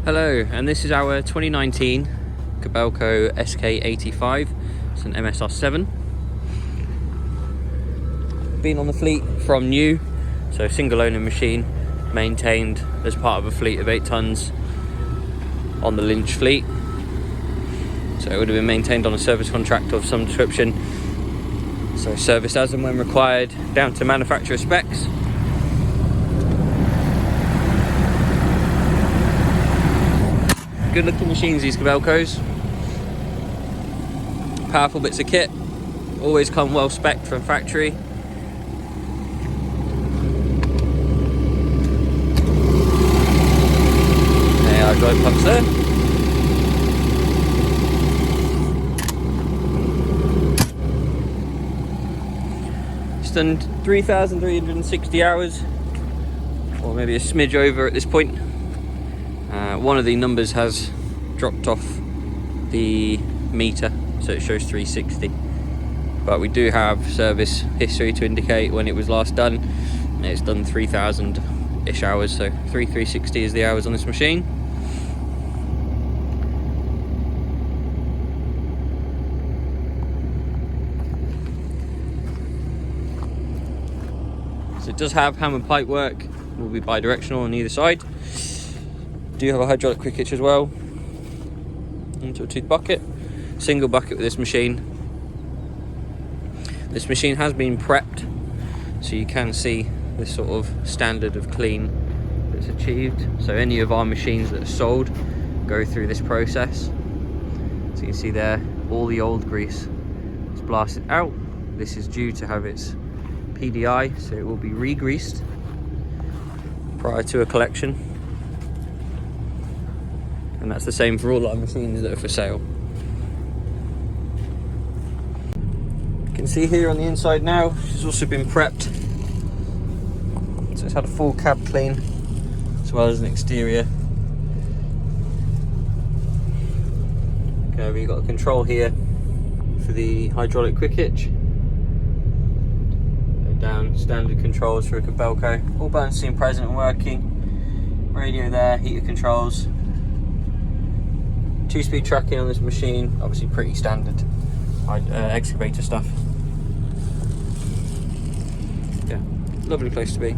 Hello, and this is our 2019 KOBELCO SK85. It's an MSR7. Been on the fleet from new, so single owner machine, maintained as part of a fleet of 8 tons on the Lynch fleet. So it would have been maintained on a service contract of some description. So serviced as and when required, down to manufacturer specs. Good looking machines, these KOBELCOs. Powerful bits of kit. Always come well spec'd from factory. There are drive pumps there. It's done 3,360 hours, or maybe a smidge over at this point. One of the numbers has dropped off the meter, so it shows 360, but we do have service history to indicate when it was last done. It's done 3,000-ish hours, so 360 is the hours on this machine. So it does have hammer pipe work, will be bi-directional on either side. Do have a hydraulic quick hitch as well, into a tooth bucket, single bucket with this machine. This machine has been prepped, so you can see this sort of standard of clean that's achieved. So any of our machines that are sold go through this process. So you can see there, all the old grease is blasted out. This is due to have its PDI, so it will be re-greased prior to a collection. And that's the same for all our machines that are for sale. You can see here on the inside now, it's also been prepped. So it's had a full cab clean, as well as an exterior. Okay, we've got a control here for the hydraulic quick hitch. Down standard controls for a KOBELCO. All buttons seem present and working. Radio there, heater controls. 2-speed tracking on this machine, obviously pretty standard excavator stuff. Yeah, lovely place to be.